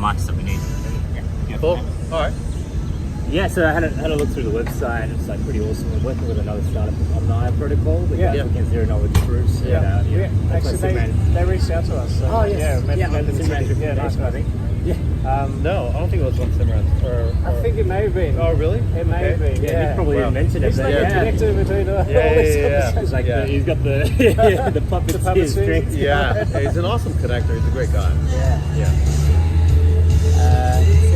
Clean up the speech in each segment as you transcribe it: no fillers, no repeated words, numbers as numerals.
marks that we need. Yeah, Cool. All right. Yeah, so I had a look through the website. It's like pretty awesome. We're working with another startup on the IO protocol. We got against zero knowledge proofs. Actually, they reached out to us. Oh yes, met them in Sydney. Yeah, nice one, I think. Yeah. No, I don't think it was one Simran. I think it may have been. Oh, really? It may have been. Yeah, he probably didn't mention it. He's like a connector between all these yeah. He's like he's got the the puppets strings. Yeah, he's an awesome connector. He's a great guy. Yeah.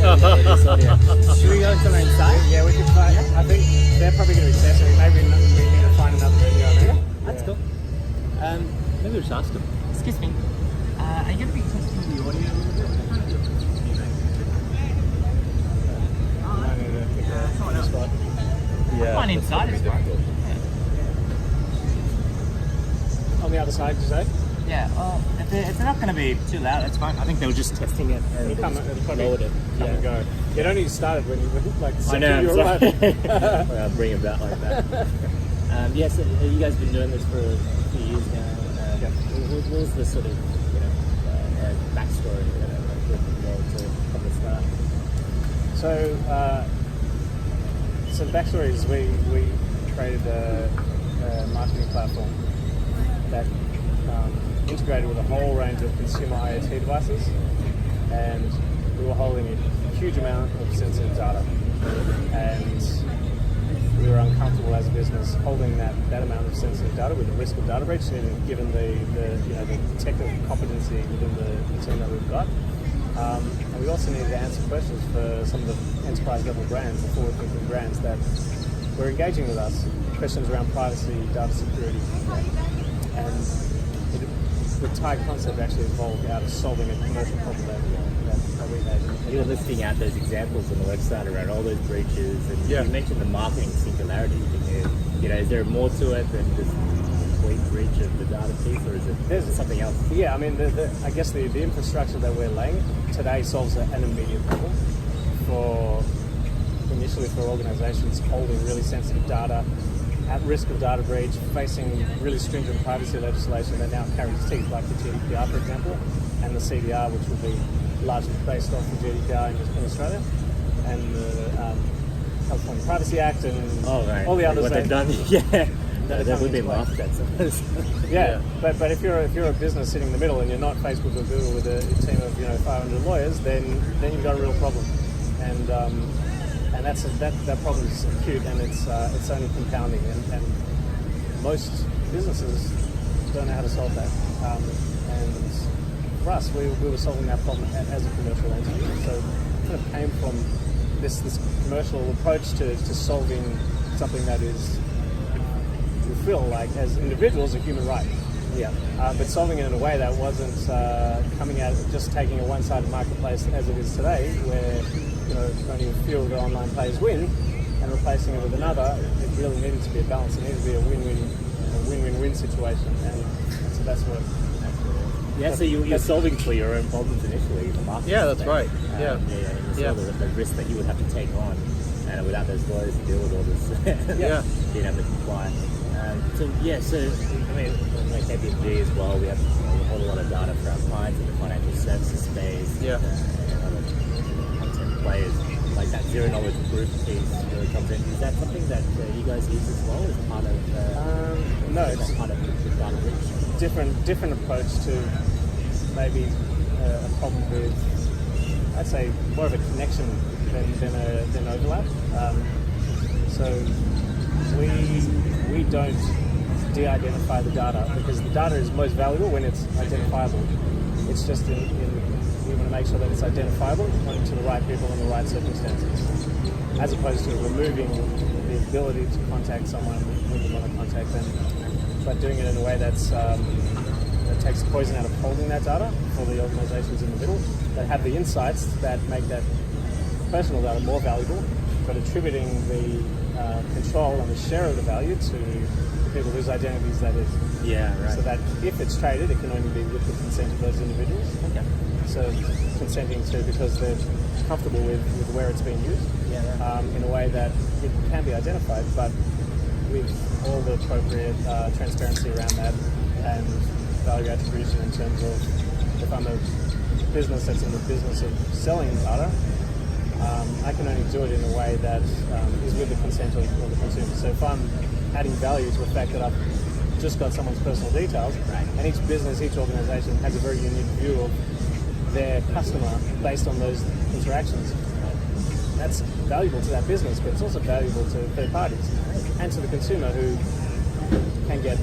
Should we go to the inside? Yeah, we could try. I think they're probably going to be testing. Maybe we need to find another video on there. That's cool. Maybe we should ask him. Excuse me. Are you going to be testing the audio a little bit? Someone else. Yeah. Fine inside is fine. On the other side, did you say? Yeah. If they're not going to be too loud, that's fine. I think they were just testing it. It'll probably lowered it. come and go. It only started when you like. I know. You were right. I'll bring it back like that. Yes, you guys have been doing this for a few years now. What was the sort of backstory from the start? So the backstory is we created a marketing platform that integrated with a whole range of consumer IoT devices, and we were holding a huge amount of sensitive data, and we were uncomfortable as a business holding that amount of sensitive data with the risk of data breach, given the technical competency within the team that we've got. And we also needed to answer questions for some of the enterprise level brands, the forward-thinking brands that were engaging with us, questions around privacy, data security, and the entire concept actually evolved out of solving a commercial problem that we had. You were listing out those examples on the website around all those breaches, and you mentioned the marketing singularity. Is there more to it than just complete breach of the data piece, or is it something else? Yeah, I mean, I guess the infrastructure that we're laying today solves an immediate problem initially for organizations holding really sensitive data, at risk of data breach, facing really stringent privacy legislation that now carries teeth, like the GDPR, for example, and the CDR, which will be largely based off the GDPR in Australia, and the California Privacy Act, and all the others. What they've done, that would be laughed at. But if you're a business sitting in the middle and you're not Facebook or Google with a team of 500 lawyers, then you've got a real problem, and that problem is acute, and it's only compounding, and most businesses don't know how to solve that. And for us, we were solving that problem as a commercial entity, so it kind of came from this commercial approach to solving something that is, we feel like as individuals, a human right. But solving it in a way that wasn't coming out just taking a one-sided marketplace as it is today, where only a few of the online players win, and replacing it with another. It really needed to be a balance. It needed to be a win-win situation, and so that's what. Yeah, so you're solving for your own problems initially, the market. Yeah, that's right. And you saw the risk that you would have to take on, and without those lawyers to deal with all this, being able to comply. So I mean, like KPMG as well, we have a whole lot of data for our clients in the financial services space, and other content players. Like that zero knowledge proof piece really comes in. Is that something that you guys use as well as part of? No, it's part of the data breach. Different approach to maybe a problem with, I'd say, more of a connection than overlap. So we don't de-identify the data, because the data is most valuable when it's identifiable. It's just we want to make sure that it's identifiable to the right people in the right circumstances, as opposed to removing the ability to contact someone when you want to contact them, but doing it in a way that takes the poison out of holding that data for the organizations in the middle that have the insights that make that personal data more valuable, but attributing the control and the share of the value to the people whose identities that is. Yeah, right. So that if it's traded, it can only be with the consent of those individuals. Okay. So consenting to, because they're comfortable with where it's being used, in a way that it can be identified, but with all the appropriate transparency around that and value attribution in terms of if I'm a business that's in the business of selling data, I can only do it in a way that is with the consent of the consumer. So if I'm adding value to the fact that I've just got someone's personal details, and each business, each organization has a very unique view of their customer based on those interactions. That's valuable to that business, but it's also valuable to third parties and to the consumer who can get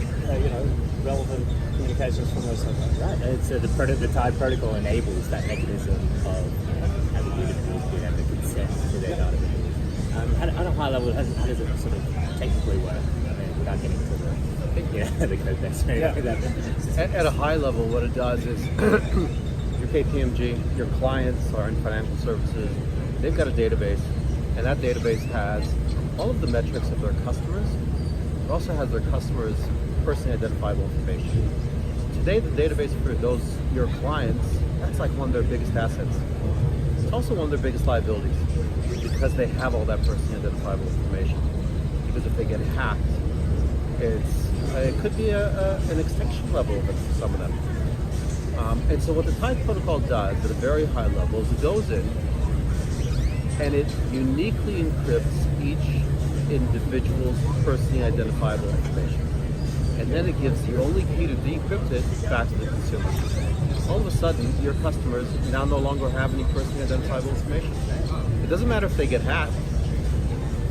relevant communications from those things. Right. It's the Tide protocol enables that mechanism of having individuals being able to consent to their data. At a high level, how does it sort of technically work? I mean, without getting to the code base. At a high level, what it does is your KPMG, your clients are in financial services. They've got a database, and that database has all of the metrics of their customers. It also has their customers' personally identifiable information. Today, the database for your clients, that's like one of their biggest assets. It's also one of their biggest liabilities because they have all that personally identifiable information. Because if they get hacked, it could be an extinction level event for some of them. And so what the Tide protocol does at a very high level is it goes in and it uniquely encrypts each individual's personally identifiable information. And then it gives the only key to decrypt it back to the consumer. All of a sudden, your customers now no longer have any personally identifiable information. It doesn't matter if they get hacked,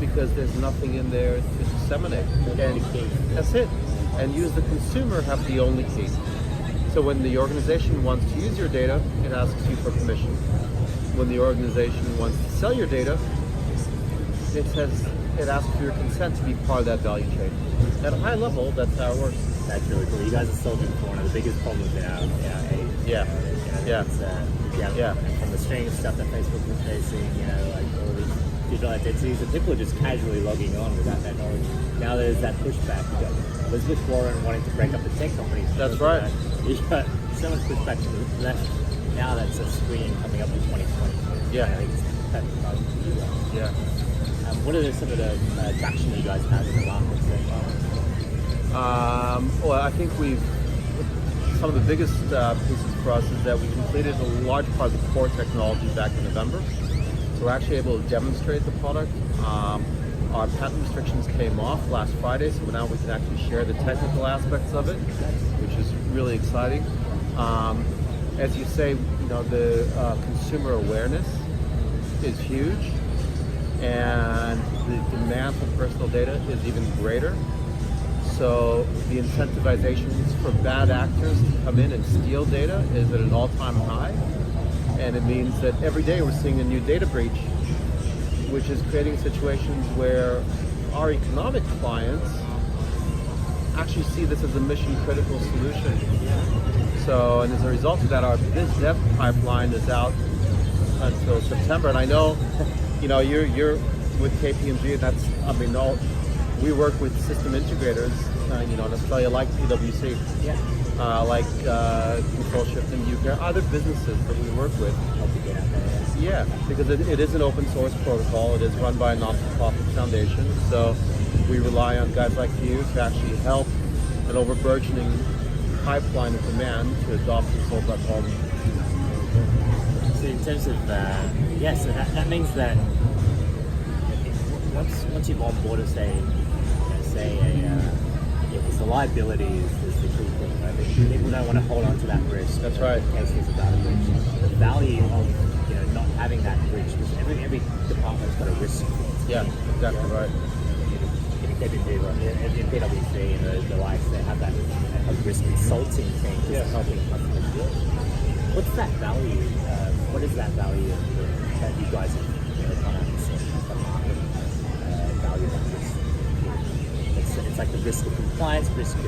because there's nothing in there to disseminate. And that's it. And you as the consumer have the only key. So when the organization wants to use your data, it asks you for permission. When the organization wants to sell your data, it asks for your consent to be part of that value chain. At a high level, that's how it works. That's really cool. You guys are solving for one of the biggest problems in our age. Yeah. From the string of stuff that Facebook was facing, like all these digital identities, and people are just casually logging on without that knowledge. Now there's that pushback. You got Elizabeth Warren wanting to break up the tech companies. That's right. You got so much pushback to the left. Now that's a screen coming up in 2020. Yeah. I think it's perfect for you guys. Yeah. What are some of the traction you guys have in the market so far? Well, I think some of the biggest pieces for us is that we completed a large part of the core technology back in November. So we're actually able to demonstrate the product. Our patent restrictions came off last Friday, so now we can actually share the technical aspects of it, which is really exciting. As you say, the consumer awareness is huge, and the demand for personal data is even greater. So the incentivizations for bad actors to come in and steal data is at an all-time high, and it means that every day we're seeing a new data breach, which is creating situations where our economic clients actually see this as a mission-critical solution. So, and as a result of that, our biz dev pipeline is out until September. And I know, you're with KPMG, and we work with system integrators, in Australia, like PwC, like Control Shift in UK, other businesses that we work with. Yeah, because it is an open source protocol. It is run by a non-profit foundation. So we rely on guys like you to actually help an over-burgeoning pipeline of demand to adopt and solve that problem. So in terms of, so that means that once you've onboarded, because the liability is the key thing, right? People don't want to hold on to that risk. That's right. In case there's a data breach. The value of not having that breach, because every department's got a risk. Yeah, exactly right. In PwC and the likes, they have that risk consulting team just helping customers deal. What's that value? What is that value that you guys have kind of seen the market value that risk? It's like the risk of compliance, risk of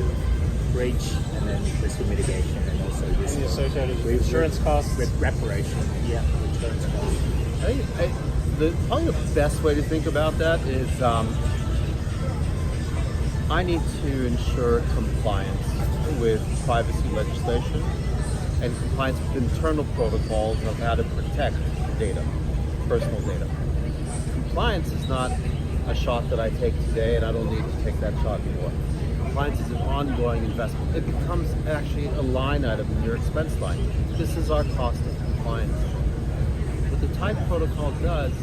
breach, and then risk of mitigation, and also risk associated with insurance costs, with reparation. Yeah, insurance costs. Probably the best way to think about that is I need to ensure compliance with privacy legislation and compliance with internal protocols of how to protect data, personal data. Compliance is not a shot that I take today and I don't need to take that shot anymore. Compliance is an ongoing investment. It becomes actually a line item in your expense line. This is our cost of compliance. compliance. What the type protocol does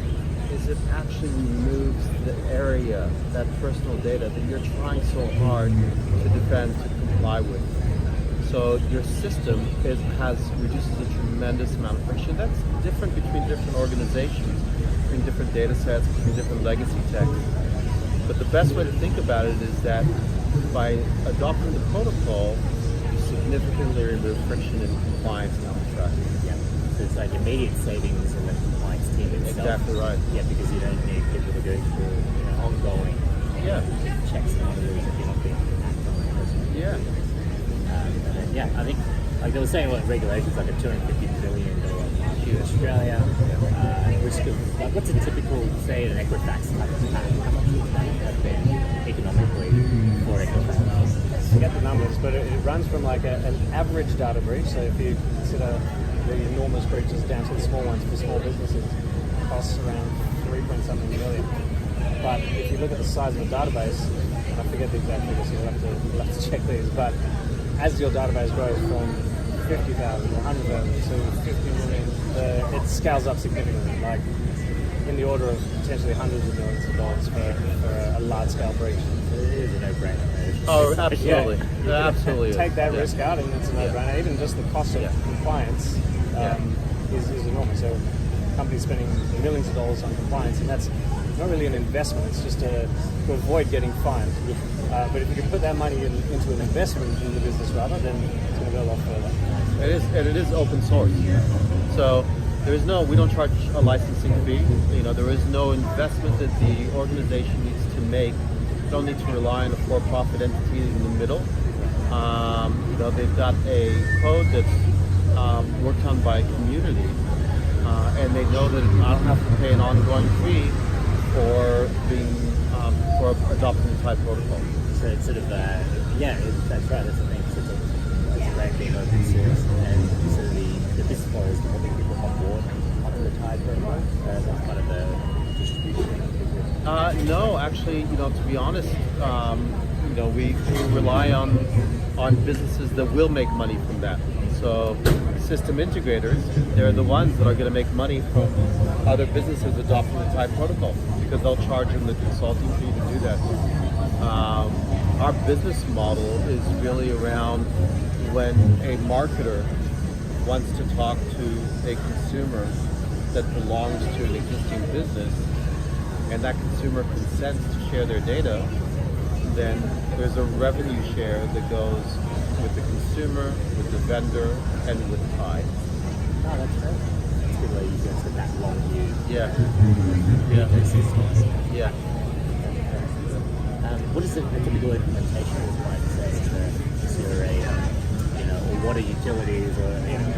is it actually removes the area, that personal data that you're trying so hard to defend, to comply with. So your system reduces a tremendous amount of friction. That's different between different organizations, between different data sets, between different legacy techs. But the best way to think about it is that by adopting the protocol, you significantly remove friction in compliance and tracking. Yeah. So it's like immediate savings in the compliance team itself. Exactly right. Yeah, because you don't need people to go through ongoing checks and monitors if you're not being hacked on it. Yeah. And then, yeah, I think like they were saying, what regulations like a $250 billion market in Australia. Risk of like, what's a typical, say, an Equifax type of attack? How much would that have been economically for Equifax? Forget the numbers, but it runs from like an average data breach. So if you consider the enormous breaches down to the small ones for small businesses, it costs around 3-point-something million. But if you look at the size of the database, I forget the exact figures, so you'll have to check these. But as your database grows from 50,000 to 100,000 to 50 million, it scales up significantly, like in the order of potentially hundreds of millions of dollars for a large-scale breach. It is a no-brainer. Oh, absolutely. Yeah. Absolutely. Take that risk out, and it's a no-brainer. Even just the cost of compliance is enormous. So companies spending millions of dollars on compliance, and that's not really an investment. It's just to avoid getting fined. But if you can put that money into an investment in the business rather, then it's going to go a lot further. It is open source. So we don't charge a licensing fee. There is no investment that the organization needs to make. You don't need to rely on a for-profit entity in the middle. They've got a code that's worked on by a community, and they know that I don't have to pay an ongoing fee for adopting the type protocol. So it's sort of that's right. That's the thing. It's a great being open source, and so the business model is helping people on board onto the Tide protocol. That's kind of the distribution. No, actually, to be honest, we rely on businesses that will make money from that. So system integrators, they're the ones that are going to make money from other businesses adopting the type protocol because they'll charge them the consulting fee to do that. Our business model is really around when a marketer wants to talk to a consumer that belongs to an existing business and that consumer consents to share their data, then there's a revenue share that goes with the consumer, with the vendor, and with Tide. Oh, that's great. That's a good way you guys have that long view. Yeah. What is the typical implementation look like, say, to you're or water utilities or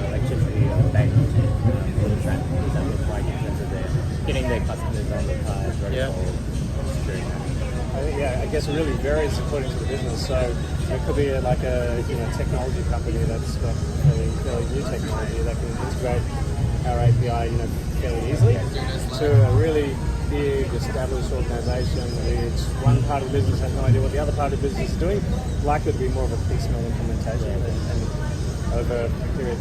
electricity or bank? What does that look like in terms of getting their customers on the Tide protocol? During that? I guess it really varies according to the business. So it could be like a technology company that's got fairly new technology that can integrate our API fairly easily to a really big established organisation which one part of the business has no idea what the other part of the business is doing. Likely to be more of a piecemeal implementation, and over a period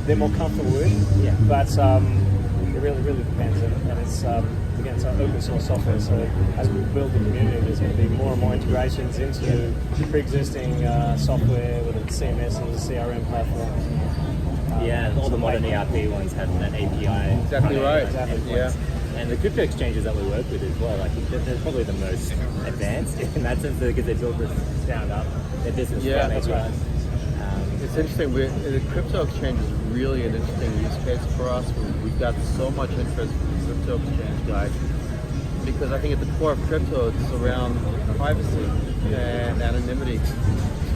they're more comfortable with. Yeah. But it really depends, and it's again, it's open source software. So as we build the community, there's going to be more and more integrations into pre-existing software, whether it's CMSs, CRM platforms. All the modern ERP ones have that API. Exactly right. Exactly. Yeah. And the crypto exchanges that we work with as well, they're probably the most advanced in that sense because they build this stand up, their business from APIs. It's interesting. The crypto exchange is really an interesting use case for us. We've got so much interest from the crypto exchange guys because I think at the core of crypto, it's around privacy and anonymity.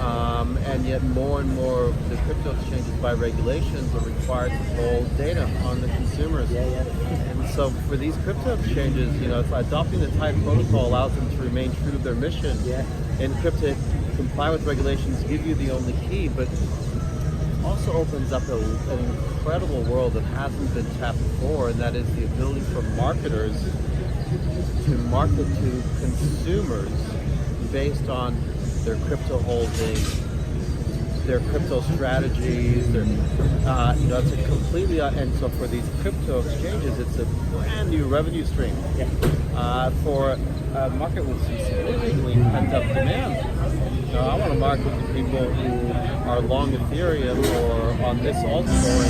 And yet more and more of the crypto exchanges by regulations are required to hold data on the consumers. And so for these crypto exchanges, it's adopting the Tide protocol allows them to remain true to their mission. Encrypt it, comply with regulations, give you the only key, but also opens up an incredible world that hasn't been tapped before, and that is the ability for marketers to market to consumers based on their crypto holdings, their crypto strategies. Their, it's a completely and so for these crypto exchanges, it's a brand new revenue stream. For a market with some significantly pent-up demand. I want to market to people who are long Ethereum or on this altcoin.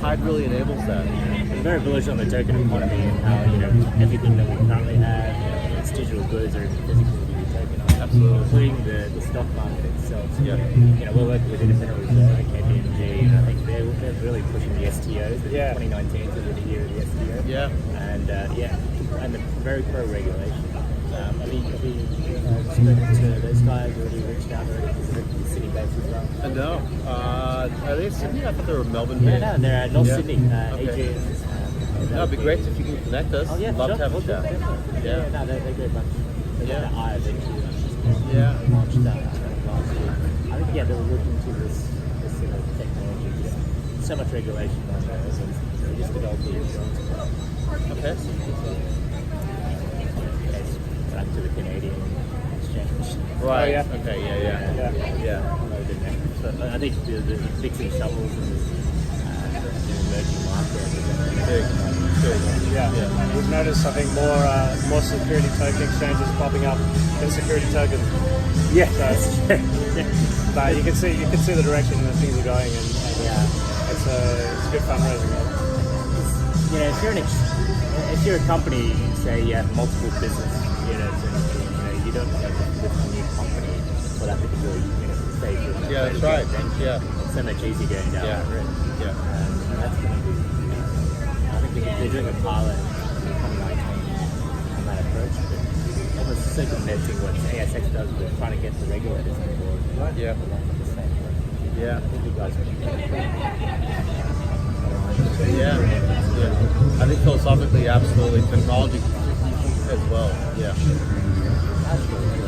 Tide really enables that. I'm very bullish on the token economy and how everything that we currently have, it's digital goods or physical to be tokenized. Absolutely. Including the stock market itself. So, Yeah. We're working with Independent Reserve and KPMG, and I think they're really pushing the STOs. 2019 is the year of the STO. Yeah. And and they're very pro-regulation. Have you spoken to those guys already, reached out already? Because they're city based as well. No. Are they Sydney? I thought they were Melbourne Yeah, based. no, they're North Sydney. Okay. That'd be great if you can connect us. Oh, yeah, Love sure. to have a chat. Yeah, no, they're good bunch. Yeah. The IO actually Yeah. launched that last year. I think, they were looking to this sort of technology. Just so much regulation on there, so they just developed the insurance. Okay. It's back to the Canadian exchange. Right. Oh, yeah. Okay. Yeah. Loaded in there. So I think the fixing shovels and the emerging market. Big. Yeah. We've noticed, I think, more security token exchanges popping up than security tokens. Yeah. So, but you can see the direction that things are going, and it's a good fundraising. If you're a company, say you have multiple business units, and you don't have this new company for that particular stage. Yeah, that's right. Then it's so much easier going down that route. Yeah. And that's going to be. I think they're doing a pilot in 2019 on that approach, but almost circumventing what ASX does with trying to get the regulators on board. Right? Yeah. Yeah. I think you guys I think philosophically, absolutely. Technology as well. Yeah.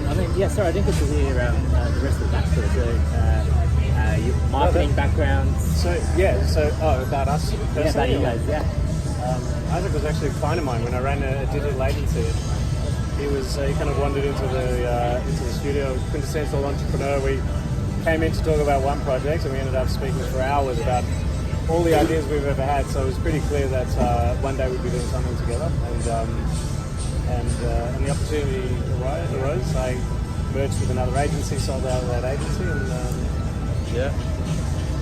I mean, sorry, I didn't get to hear the rest of the backstory. So, your marketing backgrounds. So about us personally. About you guys, Isaac was actually a client of mine when I ran a digital agency. He kind of wandered into the studio, quintessential entrepreneur. We came in to talk about one project, and we ended up speaking for hours about all the ideas we've ever had. So it was pretty clear that one day we'd be doing something together. And the opportunity arose. I merged with another agency, sold out of that agency, and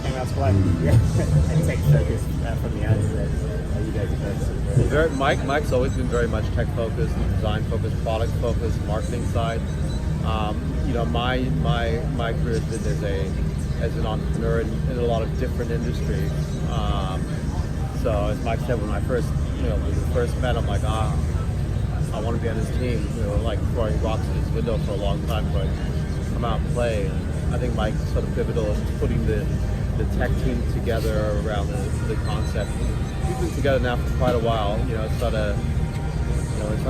came out to play. And tech focused from the outset. You guys are both Mike's always been very much tech focused, design focused, product focused, marketing side. My career has been as an entrepreneur in a lot of different industries. So as Mike said, when I first met, I'm like, I want to be on his team. Like throwing rocks at his window for a long time, but come out and play. And I think Mike's sort of pivotal in putting the tech team together around the concept. We've been together now for quite a while. It's not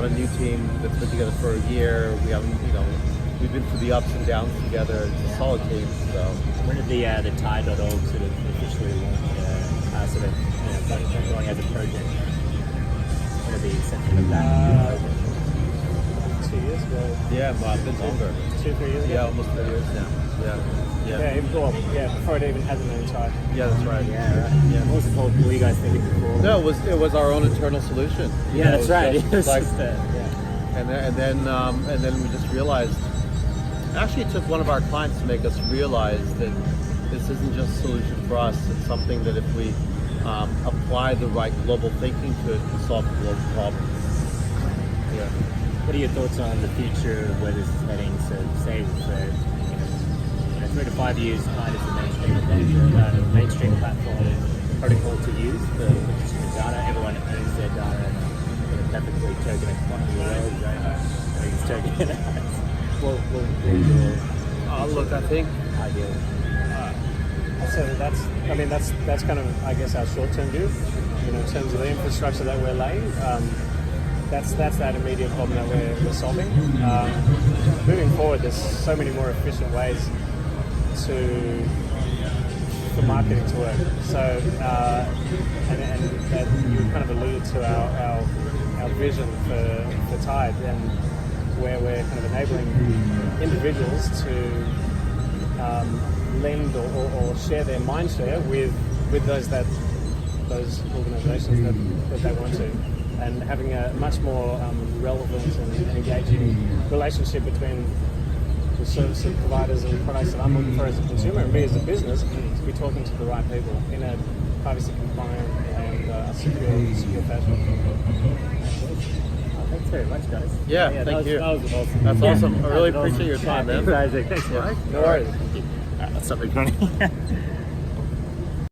a new team that's been together for a year. We haven't, we've been through the ups and downs together. It's a solid team. So when did the Tide.org sort of officially launch, going as a project? What are the inception of that? 2 years ago. Yeah, a bit longer. 2-3 years ago. Yeah, almost 3 years now. Before it even had the name Tide. Yeah, that's right. Yeah, right. Yeah. What was it called? What were you guys thinking before? No, it was our own internal solution. That's right. And then we just realized. Actually, it took one of our clients to make us realize that this isn't just a solution for us. It's something that if we apply the right global thinking to it, can solve a global problem. Yeah. What are your thoughts on the future of where this is heading? So, say, for 3 to 5 years, Tide is the mainstream platform protocol to use for consumer data. Everyone owns their data in a perfectly tokenized world, right? It's tokenized. What your Look, I think ideal? So that's kind of, I guess, our short-term view. In terms of the infrastructure that we're laying, that's that immediate problem that we're solving. Moving forward, there's so many more efficient ways for marketing to work. So, and that you kind of alluded to our vision for Tide, and where we're kind of enabling individuals to lend or share their mind share with those organisations that they want to, and having a much more relevant and engaging relationship between the service providers and products that I'm looking for as a consumer and me as a business to be talking to the right people in a privacy compliant and secure fashion. Thanks very much, guys. Yeah, thank you. That was awesome. That's awesome. I really appreciate your time, man. Thanks, Isaac. Thanks, Yeah. Mike. No worries. All right, let's stop recording.